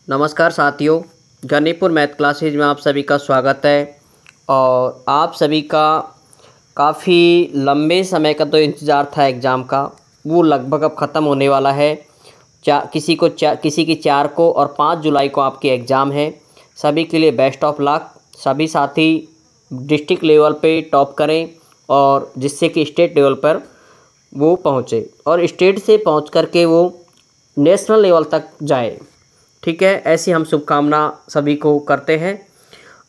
नमस्कार साथियों, गणितपुर math classes में आप सभी का स्वागत है। और आप सभी का काफ़ी लंबे समय का तो इंतज़ार था एग्ज़ाम का, वो लगभग अब ख़त्म होने वाला है। किसी की 4 को और 5 जुलाई को आपके एग्ज़ाम है। सभी के लिए बेस्ट ऑफ लक। सभी साथी डिस्ट्रिक्ट लेवल पे टॉप करें और जिससे कि स्टेट लेवल पर वो पहुँचे और स्टेट से पहुँच कर के वो नेशनल लेवल तक जाए। ठीक है, ऐसी हम शुभकामना सभी को करते हैं।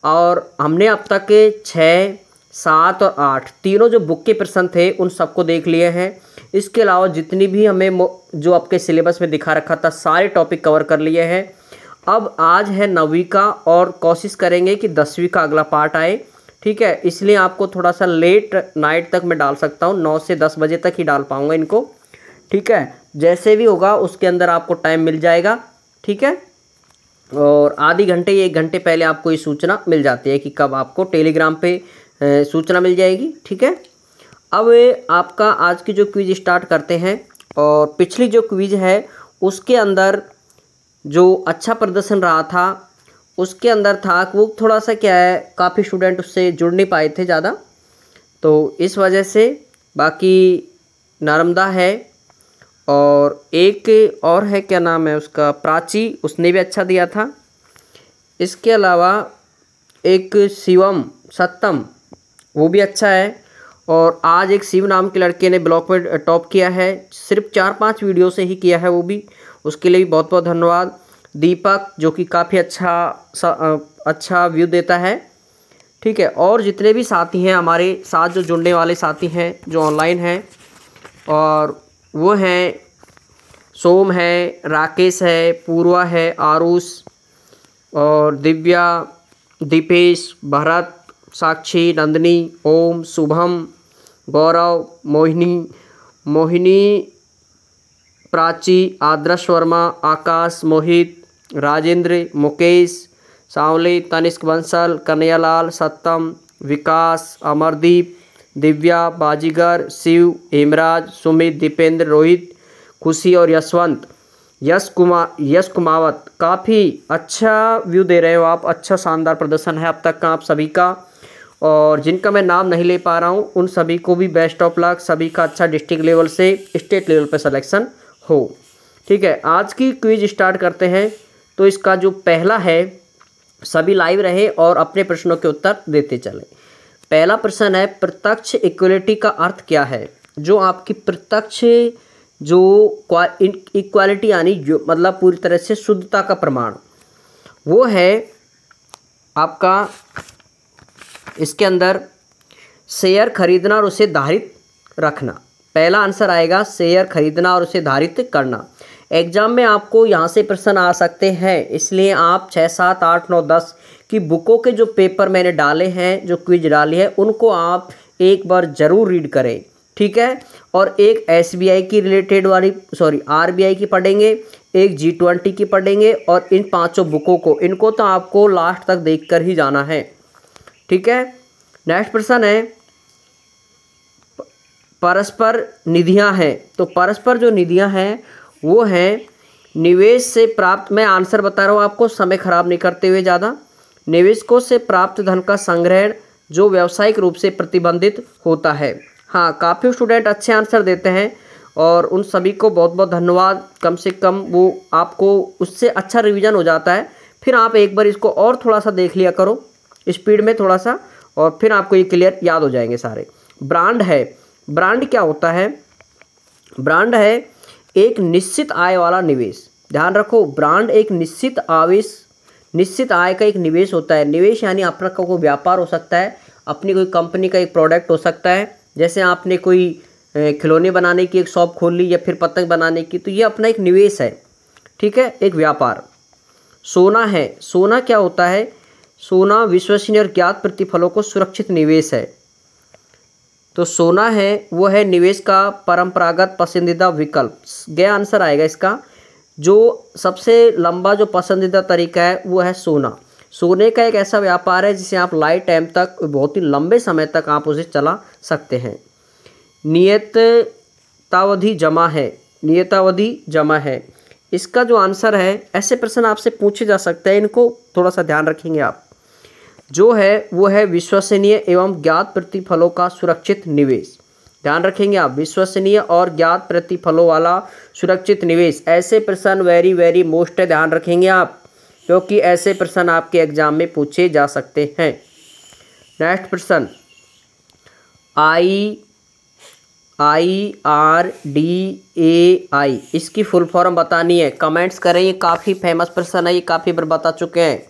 और हमने अब तक के 6, 7 और 8 तीनों जो बुक के प्रश्न थे उन सबको देख लिए हैं। इसके अलावा जितनी भी हमें जो आपके सिलेबस में दिखा रखा था सारे टॉपिक कवर कर लिए हैं। अब आज है 9वीं का और कोशिश करेंगे कि 10वीं का अगला पार्ट आए। ठीक है, इसलिए आपको थोड़ा सा लेट नाइट तक मैं डाल सकता हूँ, 9 से 10 बजे तक ही डाल पाऊँगा इनको। ठीक है, जैसे भी होगा उसके अंदर आपको टाइम मिल जाएगा। ठीक है, और आधी घंटे या 1 घंटे पहले आपको ये सूचना मिल जाती है कि कब आपको टेलीग्राम पे सूचना मिल जाएगी। ठीक है, अब आपका आज की जो क्विज स्टार्ट करते हैं। और पिछली जो क्विज है उसके अंदर जो अच्छा प्रदर्शन रहा था उसके अंदर था वो थोड़ा सा क्या है, काफ़ी स्टूडेंट उससे जुड़ नहीं पाए थे ज़्यादा, तो इस वजह से। बाकी नर्मदा है और एक और है, क्या नाम है उसका, प्राची, उसने भी अच्छा दिया था। इसके अलावा एक शिवम सत्तम, वो भी अच्छा है। और आज एक शिव नाम के लड़के ने ब्लॉक में टॉप किया है, सिर्फ 4-5 वीडियो से ही किया है वो भी, उसके लिए भी बहुत बहुत धन्यवाद। दीपक जो कि काफ़ी अच्छा व्यू देता है। ठीक है, और जितने भी साथी हैं हमारे साथ जो जुड़ने वाले साथी हैं जो ऑनलाइन हैं, और वो हैं सोम है, राकेश है, पूर्वा है, आरुष और दिव्या, दीपेश, भरत, साक्षी, नंदिनी, ओम, शुभम, गौरव, मोहिनी, प्राची, आदर्श वर्मा, आकाश, मोहित, राजेंद्र, मुकेश, सांवले, तनिष्क बंसल, कन्हैयालाल, सत्तम, विकास, अमरदीप, दिव्या, बाजीगर, शिव, हेमराज, सुमित, दीपेंद्र, रोहित, खुशी और यशवंत, यश कुमावत। काफ़ी अच्छा व्यू दे रहे हो आप, अच्छा शानदार प्रदर्शन है अब तक का आप सभी का। और जिनका मैं नाम नहीं ले पा रहा हूँ उन सभी को भी बेस्ट ऑफ लक। सभी का अच्छा डिस्ट्रिक्ट लेवल से स्टेट लेवल पर सिलेक्शन हो। ठीक है, आज की क्विज स्टार्ट करते हैं। तो इसका जो पहला है, सभी लाइव रहे और अपने प्रश्नों के उत्तर देते चले। पहला प्रश्न है, प्रत्यक्ष इक्वलिटी का अर्थ क्या है? जो आपकी प्रत्यक्ष जो इक्वालिटी यानी जो मतलब पूरी तरह से शुद्धता का प्रमाण, वो है आपका इसके अंदर शेयर खरीदना और उसे धारित रखना। पहला आंसर आएगा शेयर खरीदना और उसे धारित करना। एग्जाम में आपको यहाँ से प्रश्न आ सकते हैं, इसलिए आप 6, 7, 8, 9, 10 की बुकों के जो पेपर मैंने डाले हैं, जो क्विज डाली है, उनको आप एक बार ज़रूर रीड करें। ठीक है, और एक SBI की रिलेटेड वाली RBI की पढ़ेंगे, एक G20 की पढ़ेंगे, और इन 5 बुकों को, इनको तो आपको लास्ट तक देखकर ही जाना है। ठीक है, नेक्स्ट प्रश्न है, परस्पर निधियां हैं। तो परस्पर जो निधियां हैं वो हैं निवेश से प्राप्त, मैं आंसर बता रहा हूँ आपको समय खराब नहीं करते हुए ज़्यादा, निवेशकों से प्राप्त धन का संग्रहण जो व्यावसायिक रूप से प्रतिबंधित होता है। हाँ, काफ़ी स्टूडेंट अच्छे आंसर देते हैं और उन सभी को बहुत बहुत धन्यवाद। कम से कम वो आपको उससे अच्छा रिवीजन हो जाता है। फिर आप एक बार इसको और थोड़ा सा देख लिया करो स्पीड में थोड़ा सा, और फिर आपको ये क्लियर याद हो जाएंगे सारे। ब्रांड है, ब्रांड क्या होता है? ब्रांड है एक निश्चित आय वाला निवेश। ध्यान रखो, ब्रांड एक निश्चित आय का एक निवेश होता है। निवेश यानी अपना कोई व्यापार हो सकता है, अपनी कोई कंपनी का एक प्रोडक्ट हो सकता है, जैसे आपने कोई खिलौने बनाने की एक शॉप खोल ली या फिर पतंग बनाने की, तो ये अपना एक निवेश है। ठीक है, एक व्यापार। सोना है, सोना क्या होता है? सोना विश्वसनीय और ज्ञात प्रतिफलों को सुरक्षित निवेश है। तो सोना है वो है निवेश का परंपरागत पसंदीदा विकल्प। गया आंसर आएगा इसका। जो सबसे लंबा जो पसंदीदा तरीका है वो है सोना। सोने का एक ऐसा व्यापार है जिसे आप लाइफ टाइम तक, बहुत ही लंबे समय तक आप उसे चला सकते हैं। नियतावधि जमा है, इसका जो आंसर है, ऐसे प्रश्न आपसे पूछे जा सकते हैं, इनको थोड़ा सा ध्यान रखेंगे आप। जो है वो है विश्वसनीय एवं ज्ञात प्रतिफलों का सुरक्षित निवेश। ध्यान रखेंगे आप, विश्वसनीय और ज्ञात प्रतिफलों वाला सुरक्षित निवेश। ऐसे प्रश्न वेरी वेरी मोस्ट है, ध्यान रखेंगे आप, क्योंकि ऐसे प्रश्न आपके एग्जाम में पूछे जा सकते हैं। नेक्स्ट प्रश्न, IRDAI, इसकी फुल फॉर्म बतानी है, कमेंट्स करें। ये काफ़ी फेमस प्रश्न है, ये काफ़ी बार बता चुके हैं।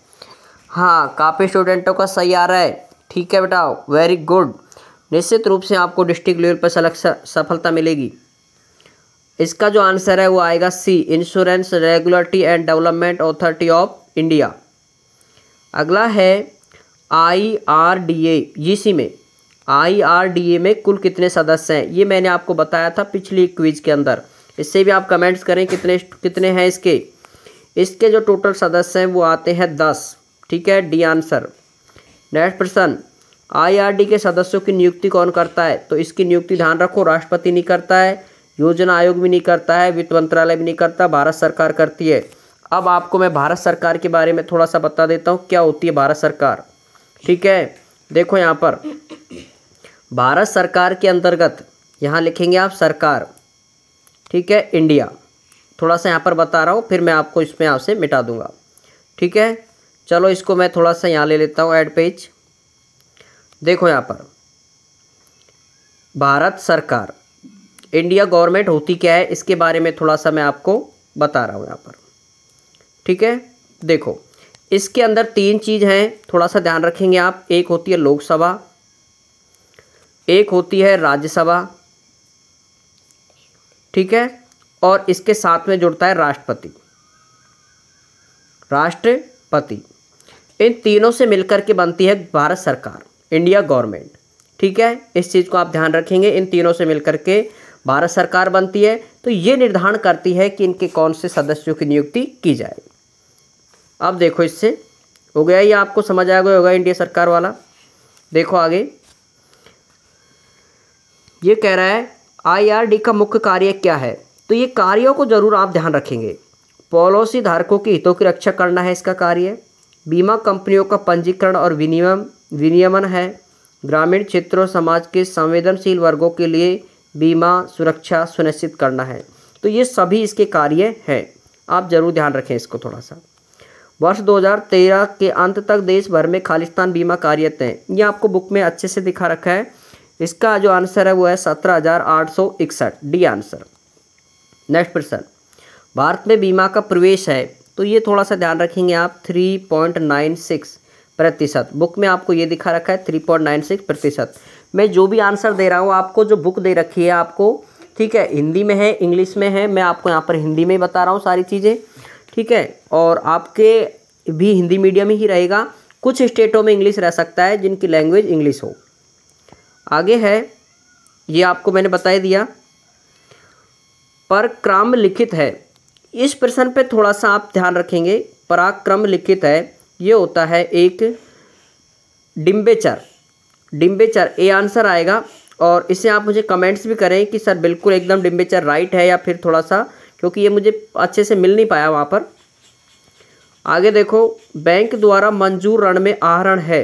हाँ, काफ़ी स्टूडेंटों का सही आ रहा है, ठीक है बेटा, वेरी गुड। निश्चित रूप से आपको डिस्ट्रिक्ट लेवल पर सफलता मिलेगी। इसका जो आंसर है वो आएगा C, insurance regulatory and development authority of India. अगला है IRDA, इसी में IRDA में कुल कितने सदस्य हैं, ये मैंने आपको बताया था पिछली क्विज के अंदर। इससे भी आप कमेंट्स करें कितने हैं इसके जो टोटल सदस्य हैं वो आते हैं 10, ठीक है, डी आंसर। नेक्स्ट प्रश्न, IRD के सदस्यों की नियुक्ति कौन करता है, तो इसकी नियुक्ति ध्यान रखो, राष्ट्रपति नहीं करता है, योजना आयोग भी नहीं करता है, वित्त मंत्रालय भी नहीं करता, भारत सरकार करती है। अब आपको मैं भारत सरकार के बारे में थोड़ा सा बता देता हूँ, क्या होती है भारत सरकार, ठीक है। देखो यहाँ पर भारत सरकार के अंतर्गत, यहाँ लिखेंगे आप सरकार, ठीक है, इंडिया। थोड़ा सा यहाँ पर बता रहा हूँ, फिर मैं आपको इसमें आपसे मिटा दूंगा, ठीक है। चलो इसको मैं थोड़ा सा यहाँ ले लेता हूँ ऐड पेज। देखो यहाँ पर भारत सरकार, इंडिया गवर्नमेंट होती क्या है, इसके बारे में थोड़ा सा मैं आपको बता रहा हूँ यहाँ पर, ठीक है। देखो इसके अंदर 3 चीज़ हैं, थोड़ा सा ध्यान रखेंगे आप। एक होती है लोकसभा, एक होती है राज्यसभा, ठीक है, और इसके साथ में जुड़ता है राष्ट्रपति। इन तीनों से मिलकर के बनती है भारत सरकार, इंडिया गवर्नमेंट, ठीक है। इस चीज़ को आप ध्यान रखेंगे, इन तीनों से मिलकर के भारत सरकार बनती है। तो ये निर्धारण करती है कि इनके कौन से सदस्यों की नियुक्ति की जाए। अब देखो इससे हो गया, ये आपको समझ आ गया होगा इंडिया सरकार वाला। देखो आगे ये कह रहा है IRD का मुख्य कार्य क्या है, तो ये कार्यों को जरूर आप ध्यान रखेंगे। पॉलिसी धारकों के हितों की रक्षा करना है इसका कार्य, बीमा कंपनियों का पंजीकरण और विनियमन है, ग्रामीण क्षेत्रों समाज के संवेदनशील वर्गों के लिए बीमा सुरक्षा सुनिश्चित करना है। तो ये सभी इसके कार्य हैं, आप जरूर ध्यान रखें इसको थोड़ा सा। वर्ष 2013 के अंत तक देश भर में खालिस्तान बीमा कार्यरत हैं, ये आपको बुक में अच्छे से दिखा रखा है। इसका जो आंसर है वो है 17,861, डी आंसर। नेक्स्ट प्रश्न, भारत में बीमा का प्रवेश है, तो ये थोड़ा सा ध्यान रखेंगे आप, 3.96%। बुक में आपको ये दिखा रखा है 3.96%। मैं जो भी आंसर दे रहा हूँ आपको, जो बुक दे रखी है आपको, ठीक है, हिंदी में है, इंग्लिश में है, मैं आपको यहाँ पर हिंदी में ही बता रहा हूँ सारी चीज़ें, ठीक है। और आपके भी हिंदी मीडियम ही रहेगा, कुछ स्टेटों में इंग्लिश रह सकता है जिनकी लैंग्वेज इंग्लिश हो। आगे है, ये आपको मैंने बता दिया। पराक्रम लिखित है, इस प्रश्न पे थोड़ा सा आप ध्यान रखेंगे। पराक्रम लिखित है, ये होता है एक डिम्बेचर, ए आंसर आएगा। और इसे आप मुझे कमेंट्स भी करें कि सर बिल्कुल एकदम डिम्बेचर राइट है या फिर थोड़ा सा, क्योंकि ये मुझे अच्छे से मिल नहीं पाया वहाँ पर। आगे देखो, बैंक द्वारा मंजूर ऋण में आहरण है,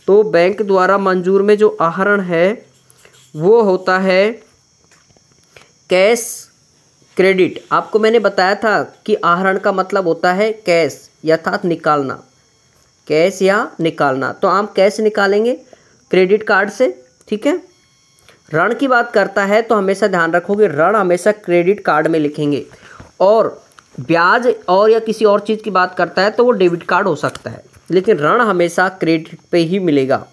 तो बैंक द्वारा मंजूर में जो आहरण है वो होता है कैश क्रेडिट। आपको मैंने बताया था कि आहरण का मतलब होता है कैश, अर्थात निकालना, कैश या निकालना। तो आप कैश निकालेंगे क्रेडिट कार्ड से, ठीक है। ऋण की बात करता है तो हमेशा ध्यान रखोगे, ऋण हमेशा क्रेडिट कार्ड में लिखेंगे। और ब्याज और या किसी और चीज़ की बात करता है तो वो डेबिट कार्ड हो सकता है, लेकिन ऋण हमेशा क्रेडिट पे ही मिलेगा।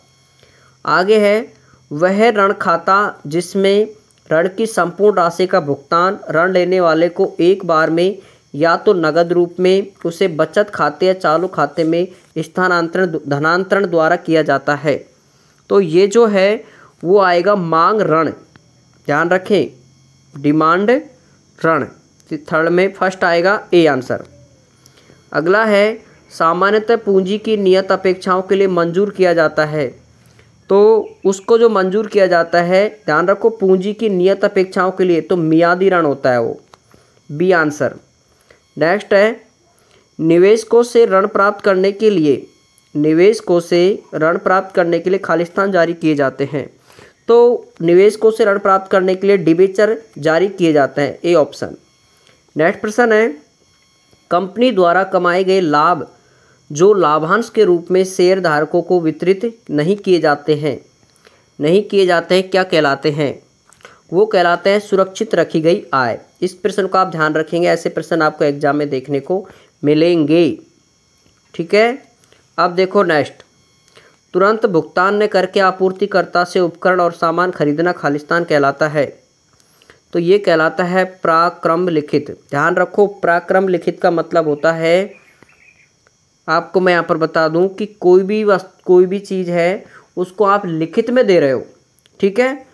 आगे है, वह ऋण खाता जिसमें ऋण की संपूर्ण राशि का भुगतान ऋण लेने वाले को एक बार में या तो नगद रूप में उसे बचत खाते या चालू खाते में धनांतरण द्वारा किया जाता है। तो ये जो है वो आएगा मांग ऋण, ध्यान रखें, डिमांड ऋण। थर्ड में फर्स्ट आएगा ए आंसर। अगला है, सामान्यतः पूंजी की नियत अपेक्षाओं के लिए मंजूर किया जाता है, तो उसको जो मंजूर किया जाता है, ध्यान रखो, पूंजी की नियत अपेक्षाओं के लिए तो मियादी ऋण होता है वो, बी आंसर। नेक्स्ट है निवेशकों से ऋण प्राप्त करने के लिए, निवेशकों से ऋण प्राप्त करने के लिए खालिस्तान जारी किए जाते हैं। तो निवेशकों से ऋण प्राप्त करने के लिए डिबेंचर जारी किए जाते हैं, ए ऑप्शन। नेक्स्ट प्रश्न है कंपनी द्वारा कमाए गए लाभ जो लाभांश के रूप में शेयर धारकों को वितरित नहीं किए जाते हैं, क्या कहलाते हैं? वो कहलाते हैं सुरक्षित रखी गई आय। इस प्रश्न को आप ध्यान रखेंगे, ऐसे प्रश्न आपको एग्जाम में देखने को मिलेंगे। ठीक है, अब देखो नेक्स्ट, तुरंत भुगतान न करके आपूर्तिकर्ता से उपकरण और सामान खरीदना खालिस्तान कहलाता है। तो ये कहलाता है प्राक्रम लिखित। ध्यान रखो, प्राक्रम लिखित का मतलब होता है, आपको मैं यहाँ पर बता दूँ कि कोई भी चीज़ है उसको आप लिखित में दे रहे हो, ठीक है,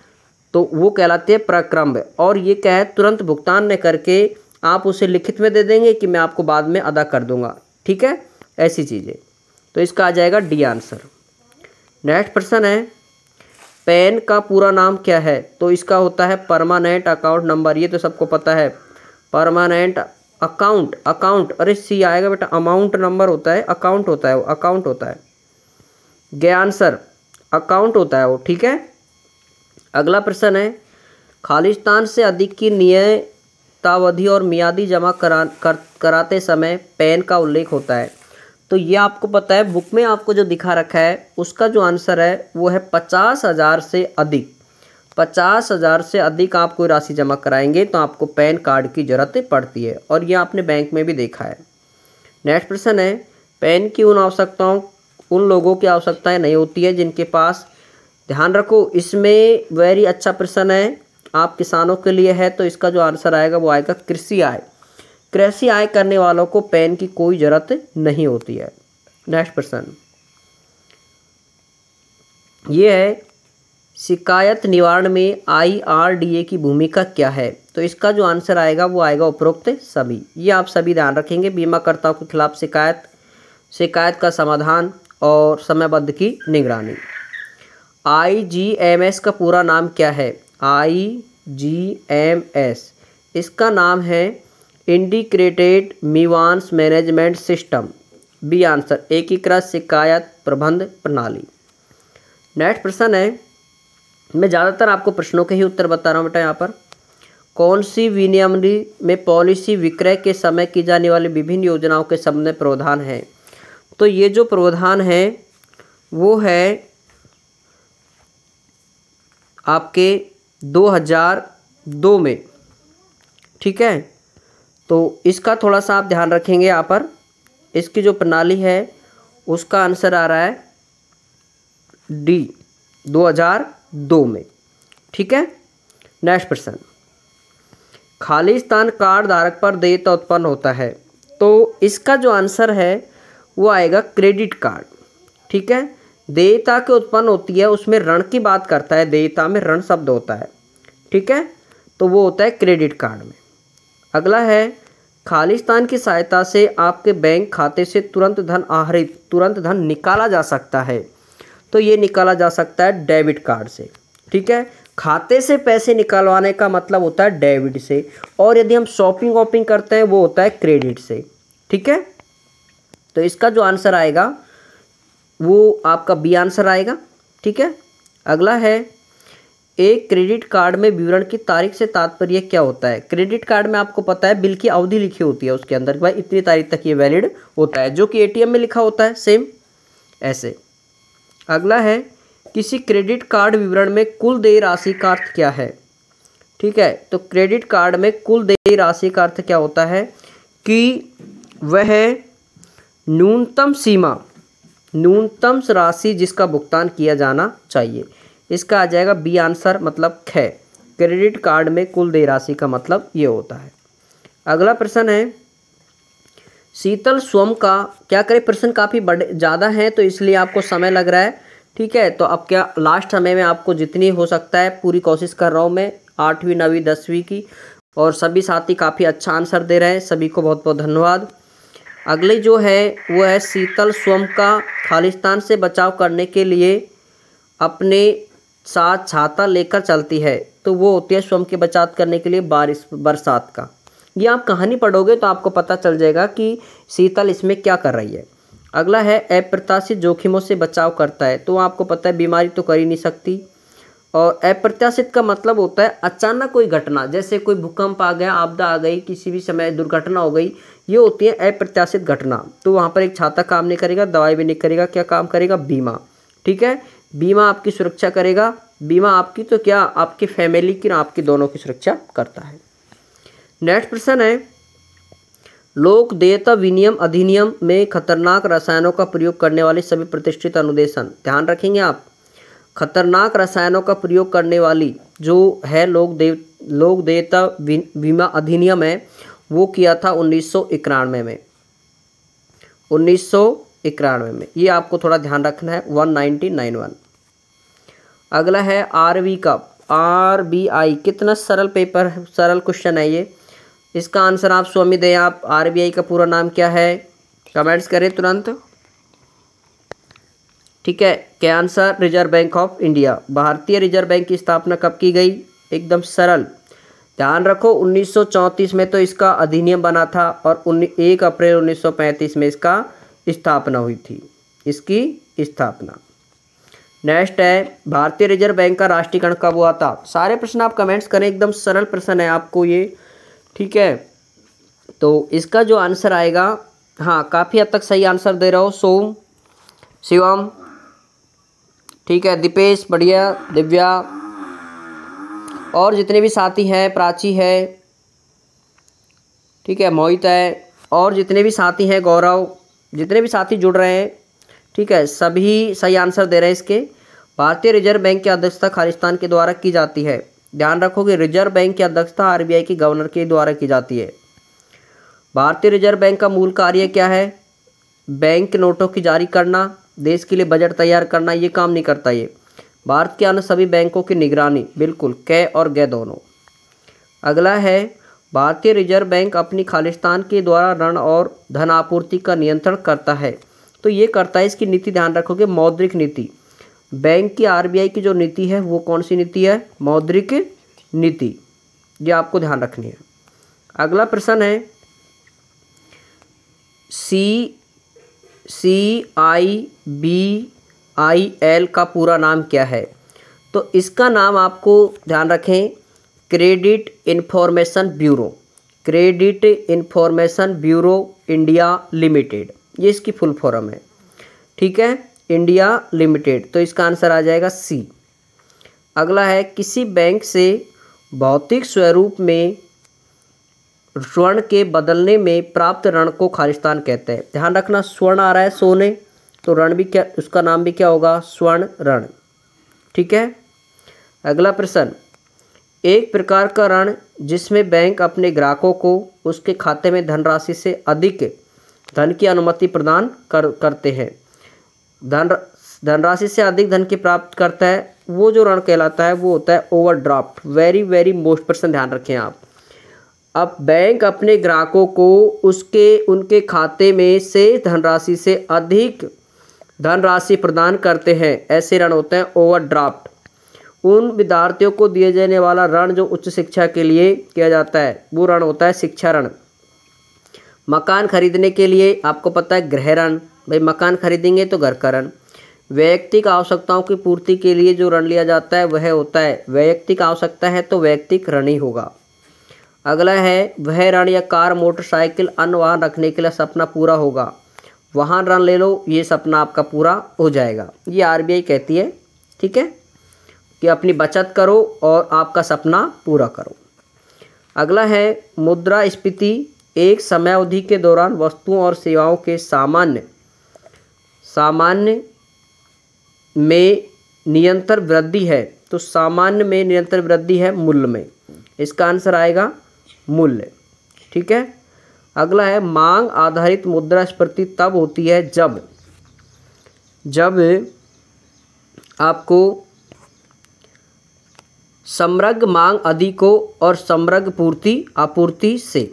तो वो कहलाती है प्रक्रम। और ये क्या है, तुरंत भुगतान न करके आप उसे लिखित में दे देंगे कि मैं आपको बाद में अदा कर दूंगा। ठीक है, ऐसी चीज़ें। तो इसका आ जाएगा डी आंसर। नेक्स्ट प्रश्न है पैन का पूरा नाम क्या है? तो इसका होता है परमानेंट अकाउंट नंबर। ये तो सबको पता है, परमानेंट अकाउंट अरे सी आएगा बेटा, अमाउंट नंबर होता है, अकाउंट होता है वो, अकाउंट होता है, गे आंसर अकाउंट होता है वो। ठीक है, अगला प्रश्न है खालिस्तान से अधिक की नियतावधि और मियादी जमा कराते समय पैन का उल्लेख होता है। तो ये आपको पता है, बुक में आपको जो दिखा रखा है उसका जो आंसर है वो है 50,000 से अधिक। 50,000 से अधिक आप कोई राशि जमा कराएंगे तो आपको पैन कार्ड की ज़रूरत पड़ती है, और ये आपने बैंक में भी देखा है। नेक्स्ट प्रश्न है पैन की उन लोगों की आवश्यकताएं नहीं होती है जिनके पास, ध्यान रखो इसमें वेरी अच्छा प्रश्न है, आप किसानों के लिए है। तो इसका जो आंसर आएगा वो आएगा कृषि आय। कृषि आय करने वालों को पैन की कोई ज़रूरत नहीं होती है। नेक्स्ट प्रश्न ये है शिकायत निवारण में IRDA की भूमिका क्या है? तो इसका जो आंसर आएगा वो आएगा उपरोक्त सभी। ये आप सभी ध्यान रखेंगे, बीमाकर्ताओं के खिलाफ शिकायत का समाधान और समयबद्ध की निगरानी। IGMS का पूरा नाम क्या है? IGMS इसका नाम है integrated grievance management system, B answer एकीकृत शिकायत प्रबंध प्रणाली। नेक्स्ट प्रश्न है, मैं ज़्यादातर आपको प्रश्नों के ही उत्तर बता रहा हूँ बेटा। यहाँ पर कौन सी विनियमनी में पॉलिसी विक्रय के समय की जाने वाली विभिन्न योजनाओं के संबंध में प्रावधान है? तो ये जो प्रावधान है वो है आपके 2002 में। ठीक है, तो इसका थोड़ा सा आप ध्यान रखेंगे। यहाँ पर इसकी जो प्रणाली है उसका आंसर आ रहा है डी 2002 में। ठीक है, नेक्स्ट प्रश्न खालिस्तान कार्ड धारक पर देयता उत्पन्न होता है। तो इसका जो आंसर है वो आएगा क्रेडिट कार्ड। ठीक है, देयता के उत्पन्न होती है, उसमें ऋण की बात करता है, देयता में ऋण शब्द होता है। ठीक है, तो वो होता है क्रेडिट कार्ड में। अगला है खालिस्तान की सहायता से आपके बैंक खाते से तुरंत धन निकाला जा सकता है। तो ये निकाला जा सकता है डेबिट कार्ड से। ठीक है, खाते से पैसे निकलवाने का मतलब होता है डेबिट से, और यदि हम शॉपिंग वॉपिंग करते हैं वो होता है क्रेडिट से। ठीक है, तो इसका जो आंसर आएगा वो आपका बी आंसर आएगा। ठीक है, अगला है एक क्रेडिट कार्ड में विवरण की तारीख से तात्पर्य क्या होता है? क्रेडिट कार्ड में आपको पता है बिल की अवधि लिखी होती है उसके अंदर, भाई इतनी तारीख तक ये वैलिड होता है, जो कि ATM में लिखा होता है सेम ऐसे। अगला है किसी क्रेडिट कार्ड विवरण में कुल देय राशि का अर्थ क्या है? ठीक है, तो क्रेडिट कार्ड में कुल देय राशि का अर्थ क्या होता है कि वह न्यूनतम राशि जिसका भुगतान किया जाना चाहिए। इसका आ जाएगा बी आंसर, मतलब ख। क्रेडिट कार्ड में कुल देय राशि का मतलब ये होता है। अगला प्रश्न है शीतल स्वयं का क्या करे? प्रश्न काफ़ी ज़्यादा हैं तो इसलिए आपको समय लग रहा है। ठीक है, तो अब क्या लास्ट समय में आपको जितनी हो सकता है पूरी कोशिश कर रहा हूँ मैं 8वीं 9वीं 10वीं की, और सभी साथी काफ़ी अच्छा आंसर दे रहे हैं, सभी को बहुत बहुत धन्यवाद। अगले जो है वो है शीतल स्वयं का खालिस्तान से बचाव करने के लिए अपने साथ छाता लेकर चलती है। तो वो होती है स्वयं के बचाव करने के लिए बरसात का। ये आप कहानी पढ़ोगे तो आपको पता चल जाएगा कि शीतल इसमें क्या कर रही है। अगला है अप्रत्याशित जोखिमों से बचाव करता है। तो आपको पता है बीमारी तो कर ही नहीं सकती। और अप्रत्याशित का मतलब होता है अचानक कोई घटना, जैसे कोई भूकंप आ गया, आपदा आ गई, किसी भी समय दुर्घटना हो गई, ये होती है अप्रत्याशित घटना। तो वहाँ पर एक छाता काम नहीं करेगा, दवाई भी नहीं करेगा, क्या काम करेगा? बीमा। ठीक है, बीमा आपकी सुरक्षा करेगा। बीमा आपकी तो क्या, आपकी फैमिली की, आपकी दोनों की सुरक्षा करता है। नेक्स्ट प्रश्न है, लोक देयता विनियम अधिनियम में खतरनाक रसायनों का प्रयोग करने वाली सभी प्रतिष्ठित अनुदेशन, ध्यान रखेंगे आप, खतरनाक रसायनों का प्रयोग करने वाली जो है लोक देयता बीमा अधिनियम है, वो किया था 1991 में। 1991 में, ये आपको थोड़ा ध्यान रखना है, 1991। अगला है आरबी का, आरबीआई, कितना सरल पेपर है, सरल क्वेश्चन है ये। इसका आंसर आप स्वामी दें। आप आरबीआई का पूरा नाम क्या है? कमेंट्स करें तुरंत। ठीक है, क्या answer? Reserve bank of India. भारतीय रिजर्व बैंक की स्थापना कब की गई? एकदम सरल, ध्यान रखो 1934 में तो इसका अधिनियम बना था और 1 अप्रैल 1935 में इसका स्थापना हुई थी, इसकी स्थापना। नेक्स्ट है, भारतीय रिजर्व बैंक का राष्ट्रीयकरण कब हुआ था? सारे प्रश्न आप कमेंट्स करें, एकदम सरल प्रश्न है आपको ये। ठीक है, तो इसका जो आंसर आएगा, हाँ काफ़ी हद तक सही आंसर दे रहा हो, सोम, शिवम, ठीक है, दीपेश, बढ़िया, दिव्या और जितने भी साथी हैं, प्राची है, ठीक है, मोहित है और जितने भी साथी हैं, गौरव, जितने भी साथी जुड़ रहे हैं, ठीक है, सभी सही आंसर दे रहे हैं इसके। भारतीय रिजर्व बैंक की अध्यक्षता खालिस्तान के द्वारा की जाती है। ध्यान रखोगे, रिजर्व बैंक की अध्यक्षता आरबीआई की गवर्नर के द्वारा की जाती है। भारतीय रिजर्व बैंक का मूल कार्य क्या है? बैंक नोटों की जारी करना, देश के लिए बजट तैयार करना, ये काम नहीं करता ये। भारत के अन्य सभी बैंकों की निगरानी, बिल्कुल, कै और गै दोनों। अगला है, भारतीय रिजर्व बैंक अपनी खालिस्तान के द्वारा ऋण और धन आपूर्ति का नियंत्रण करता है। तो ये करता है, इसकी नीति ध्यान रखोगे, मौद्रिक नीति। बैंक की आरबीआई की जो नीति है वो कौन सी नीति है? मौद्रिक नीति, ये आपको ध्यान रखनी है। अगला प्रश्न है, CIBIL का पूरा नाम क्या है? तो इसका नाम आपको ध्यान रखें, credit information bureau, credit information bureau India limited, ये इसकी फुल फॉर्म है। ठीक है, इंडिया लिमिटेड, तो इसका आंसर आ जाएगा सी। अगला है, किसी बैंक से भौतिक स्वरूप में स्वर्ण के बदलने में प्राप्त ऋण को खालिस्तान कहते हैं। ध्यान रखना, स्वर्ण आ रहा है सोने, तो ऋण भी क्या, उसका नाम भी क्या होगा? स्वर्ण ऋण। ठीक है, अगला प्रश्न, एक प्रकार का ऋण जिसमें बैंक अपने ग्राहकों को उसके खाते में धनराशि से अधिक धन की अनुमति प्रदान करते हैं, धनराशि से अधिक धन की प्राप्त करता है, वो जो ऋण कहलाता है वो होता है overdraft. Very very most person ध्यान रखें आप। अब बैंक अपने ग्राहकों को उनके खाते में से धनराशि से अधिक धनराशि प्रदान करते हैं, ऐसे ऋण होते हैं ओवरड्राफ्ट। उन विद्यार्थियों को दिए जाने वाला ऋण जो उच्च शिक्षा के लिए किया जाता है वो ऋण होता है शिक्षा ऋण। मकान खरीदने के लिए आपको पता है गृह ऋण, भाई मकान खरीदेंगे तो घर का ऋण। वैयक्तिक आवश्यकताओं की पूर्ति के लिए जो ऋण लिया जाता है वह होता है वैयक्तिक आवश्यकता है तो वैयक्तिक ऋण ही होगा। अगला है, वह ऋण या कार, मोटरसाइकिल, अन्य वाहन रखने के लिए सपना पूरा होगा, वाहन ऋण ले लो, ये सपना आपका पूरा हो जाएगा। ये आरबीआई कहती है, ठीक है, कि अपनी बचत करो और आपका सपना पूरा करो। अगला है, मुद्रास्फीति एक समयावधि के दौरान वस्तुओं और सेवाओं के सामान्य में निरंतर वृद्धि है। तो सामान्य में निरंतर वृद्धि है मूल्य में, इसका आंसर आएगा मूल्य। ठीक है, अगला है, मांग आधारित मुद्रास्फीति तब होती है जब आपको समग्र मांग अधिक हो और समग्र आपूर्ति से।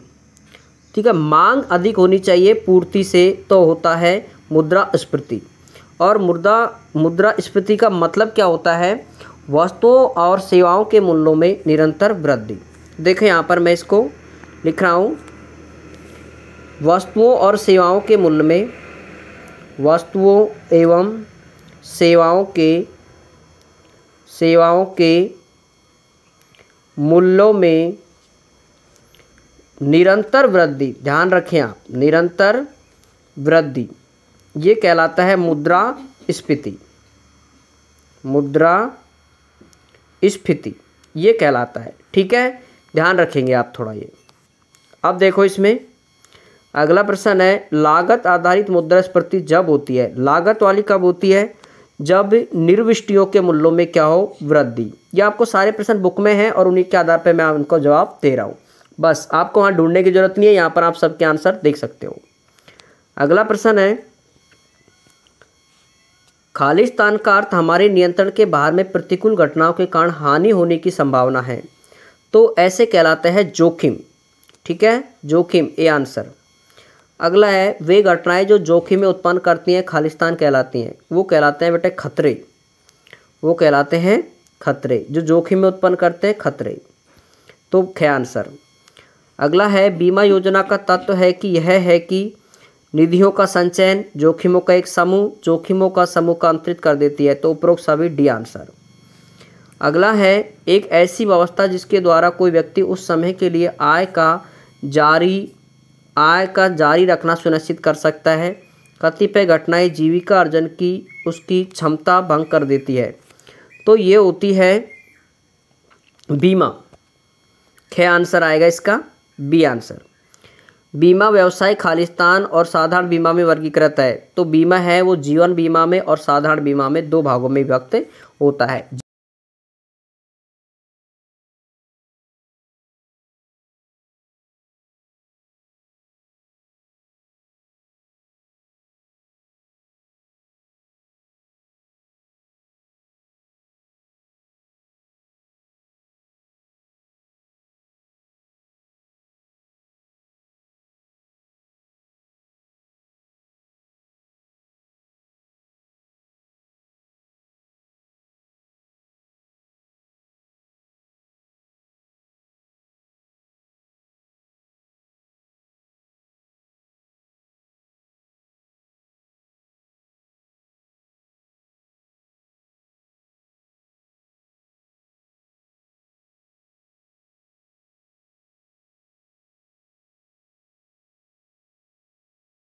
ठीक है, मांग अधिक होनी चाहिए पूर्ति से, तो होता है मुद्रास्फीति। और मुद्रास्फीति का मतलब क्या होता है? वस्तुओं और सेवाओं के मूल्यों में निरंतर वृद्धि। देखें यहाँ पर मैं इसको लिख रहा हूँ, वस्तुओं और सेवाओं के मूल्य में, वस्तुओं एवं सेवाओं के मूल्यों में निरंतर वृद्धि, ध्यान रखें आप, निरंतर वृद्धि, ये कहलाता है मुद्रास्फीति। मुद्रास्फीति ये कहलाता है। ठीक है, ध्यान रखेंगे आप थोड़ा ये। अब देखो इसमें अगला प्रश्न है, लागत आधारित मुद्रास्फीति जब होती है, लागत वाली कब होती है? जब निर्विष्टियों के मूल्यों में क्या हो? वृद्धि। ये आपको सारे प्रश्न बुक में हैं और उन्हीं के आधार पर मैं उनको जवाब दे रहा हूँ, बस आपको वहाँ ढूंढने की जरूरत नहीं है, यहाँ पर आप सबके आंसर देख सकते हो। अगला प्रश्न है, खालिस्तान का अर्थ हमारे नियंत्रण के बाहर में प्रतिकूल घटनाओं के कारण हानि होने की संभावना है, तो ऐसे कहलाता है जोखिम। ठीक है, जोखिम ए आंसर। अगला है, वे घटनाएं जो जोखिम में उत्पन्न करती हैं खालिस्तान कहलाती हैं, वो कहलाते हैं बेटे खतरे, वो कहलाते हैं खतरे, जो जोखिम में उत्पन्न करते हैं खतरे, तो ख आंसर। अगला है, बीमा योजना का तत्व है कि यह है कि निधियों का संचयन जोखिमों का एक समूह, जोखिमों का समूह का अंतरित कर देती है, तो उपरोक्त सभी डी आंसर। अगला है, एक ऐसी व्यवस्था जिसके द्वारा कोई व्यक्ति उस समय के लिए आय का जारी रखना सुनिश्चित कर सकता है, कतिपय घटनाएं जीविका अर्जन की उसकी क्षमता भंग कर देती है, तो ये होती है बीमा। ख आंसर आएगा इसका, बी आंसर। बीमा व्यवसाय खालिस्तान और साधारण बीमा में वर्गीकृत है, तो बीमा है वो जीवन बीमा में और साधारण बीमा में दो भागों में विभक्त होता है।